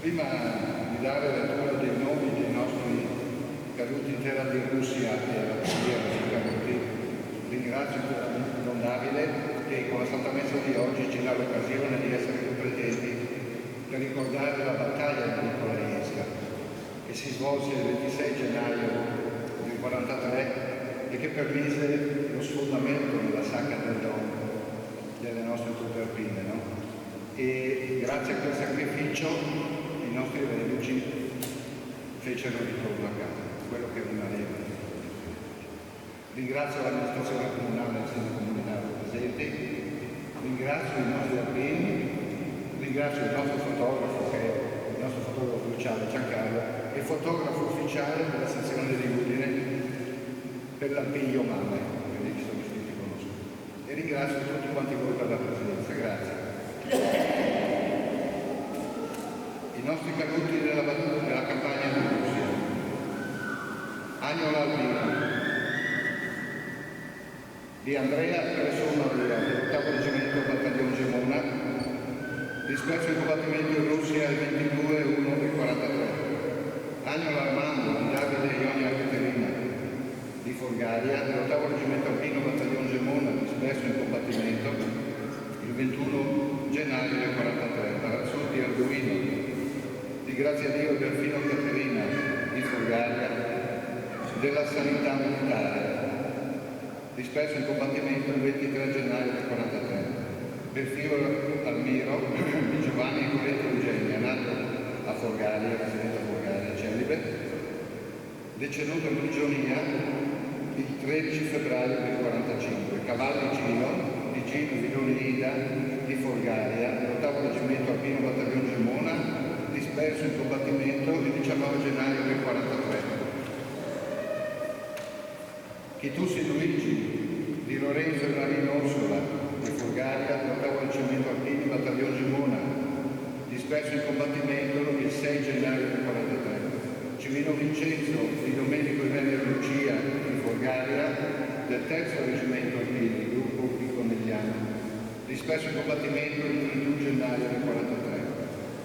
Prima di dare lettura dei nomi dei nostri caduti in terra di Russia e alla preghiera dei caduti, ringrazio Don Davide che con la Santa Messa di oggi ci dà l'occasione di essere qui presenti per ricordare la battaglia di Nicolaevska che si svolse il 26 gennaio del 1943 e che permise lo sfondamento della sacca del Don delle nostre truppe alpine, no? E grazie a quel sacrificio i nostri reduci fecero ritorno a casa, quello che rimaneva. Ringrazio l'amministrazione comunale e il sindaco comunale presenti, ringrazio i nostri alpini, ringrazio il nostro fotografo che è il nostro fotografo ufficiale Giancarlo e fotografo ufficiale della sezione di Udine per l'Alpino Mame, quelli che sono iscritti conoscono. E ringrazio tutti quanti voi per la presenza, grazie. I nostri caduti della campagna di Russia. Agnola Albina di Andrea Persona dell'8° reggimento battaglione Gemona, disperso in combattimento in Russia il 22/1 del 43. Agnola Armando di Davide Ionia Caterina di Folgaria, dell'8° reggimento alpino battaglione Gemona, disperso in combattimento il 21 gennaio del 43. Parazzuti Arduino di Grazia Dio Delfino Caterina di Folgaria, della sanità militare, disperso in combattimento il 23 gennaio del 43. Perfino Almiro di Giovanni Nicoletto Eugenia, nato a Folgaria, residente a Folgaria, celibe, deceduto in prigionia il 13 febbraio del 45. Cavalli Gino di Gino Vilonida di Folgaria, dell'8° reggimento alpino battaglione Gemona, disperso in combattimento il 19 gennaio del 43. Chitussi Luigi di Lorenzo e Marino Orsola di Folgaria, dell'8° reggimento alpino battaglione Gemona, disperso in combattimento il 6 gennaio del 43. Cimino Vincenzo di Domenico Ivenio Lucia di Folgaria, del 3° reggimento alpini, gruppo di Conegliano, disperso in combattimento il 31 gennaio del 43.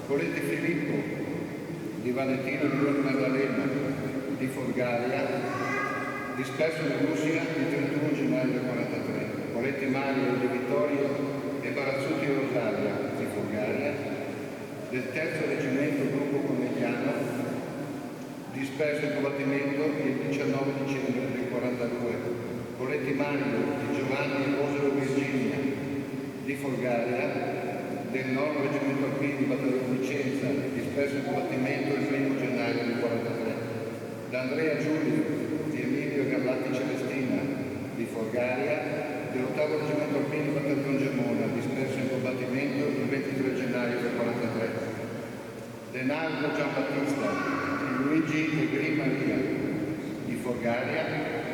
Coletti Filippo di Valentino di Don Maddalena di Folgaria, disperso in Russia il 31 gennaio del 43. Coletti Mario di Vittorio e Barazzuti Rosaria di Folgaria, del 3° reggimento gruppo Conegliano, disperso in combattimento il 19 dicembre del 42. Coletti Mario di Giovanni e Rosero Virginia di Folgaria, del 9° reggimento alpini battaglione Vicenza, disperso in combattimento il 1 gennaio del 43. D'Andrea Giulio di Emilio Gallatti Celestina di Folgaria, dell'8° reggimento alpini battaglione Gemona, disperso in combattimento il 23 gennaio del 43. Denardo Giambattista di Luigi e Gri Maria di Folgaria,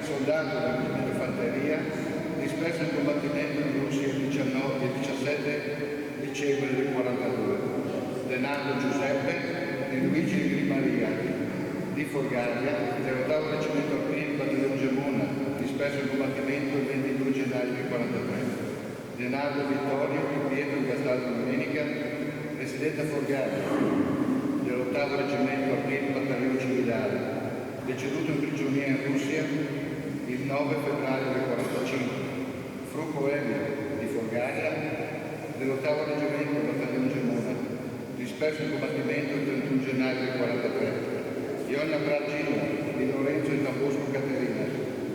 soldato del reggimento Fanteria, disperso in combattimento in Russia il 17 dicembre del 42. Denardo Giuseppe di Luigi e Gri Maria di Folgaria, dell'8° reggimento alpini battaglione Gemona, disperso in combattimento il 22 gennaio del 43. Denardo Vittorio di Pietro Gastaldo Domenica, residente a Folgaria, dell'8° reggimento alpini battaglione civilare, deceduto in prigionia in Russia il 9 febbraio del 45. Frucco Elio di Folgaria, dell'8° reggimento battaglione Gemona, disperso in combattimento il 31 gennaio del 43. Ionia Bragino di Lorenzo e Don Bosco Caterina,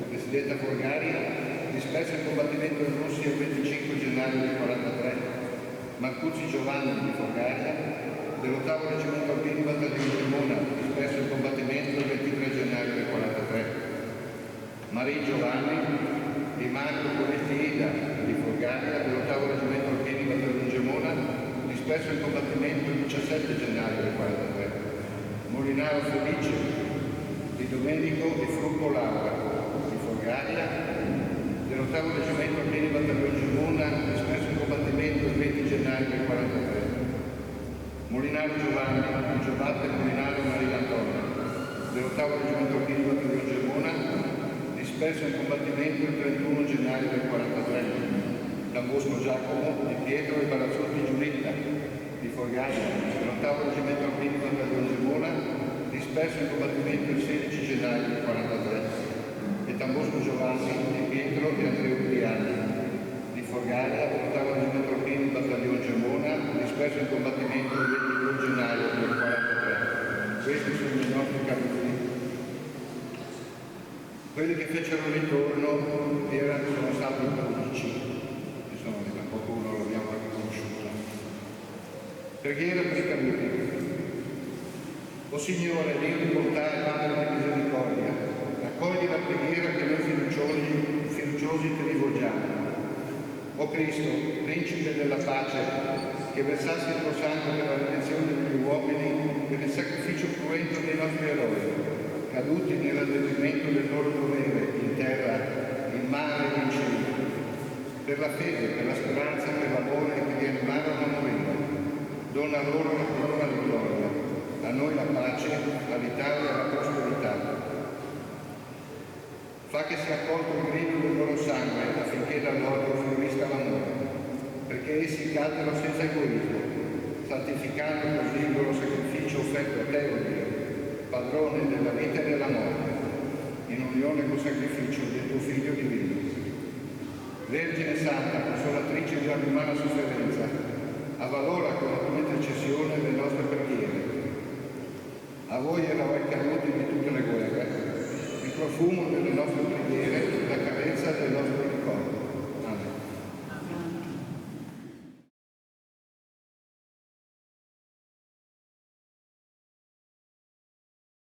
residente a Folgaria, disperso in combattimento in Russia il 25 gennaio del 43. Marcuzzi Giovanni di Folgaria, dell'8° reggimento alpini battaglione Gemona, disperso in combattimento il 23 gennaio del 43. Marie Giovanni di Marco Colettida di Folgaria, dell'8° reggimento alpini battaglione Gemona, disperso in combattimento il 17 gennaio del 43. Molinaro Felice di Domenico e Frucco Laura di Folgaria, dell'8° reggimento alpini battaglione Gemona, disperso in combattimento il 20 gennaio del 43. Molinaro Giovanni di Giovanni Molinaro Maria Antonia, dell'8° reggimento alpini battaglione Gemona, disperso in combattimento il 31 gennaio del 43. Don Bosco Giacomo di Pietro e Barazzuti Giulitta di Folgaria, dell'8° reggimento alpini disperso in combattimento il 16 gennaio del 1943, e Tambosco Giovanni, Di Pietro e Andrea Ubriani, di Forgalia, dell'8º Reggimento Alpini, battaglione Gemona, disperso in combattimento il 22 gennaio del 1943. Questi sono i nostri caduti. Quelli che fecero ritorno sono stati 12, insomma, da qualcuno l'abbiamo anche conosciuta. Preghiera per i caduti. O Signore, Dio di bontà e Padre di misericordia, accogli la preghiera che noi fiduciosi ti rivolgiamo. O Cristo, Principe della pace, che versassi il tuo sangue per la redenzione degli uomini, per il sacrificio cruento dei nostri eroi, caduti nell'adempimento del loro dovere in terra, in mare e in cielo, per la fede, per la speranza, per l'amore che li animarono a morire. Dona loro la corona di gloria, a noi la pace, all'Italia la prosperità. Fa che sia accolto il grido del loro sangue affinché da loro fluisca l'amore, perché essi cantano senza egoismo, santificando così il loro sacrificio offerto a te, o Dio, Padrone della vita e della morte, in unione col sacrificio del tuo Figlio divino. Vergine Santa, consolatrice di ogni umana sofferenza, avvalora con la tua intercessione le nostre preghiere. A voi eroi caduti di tutte le guerre, il profumo delle nostre preghiere, la carezza del nostro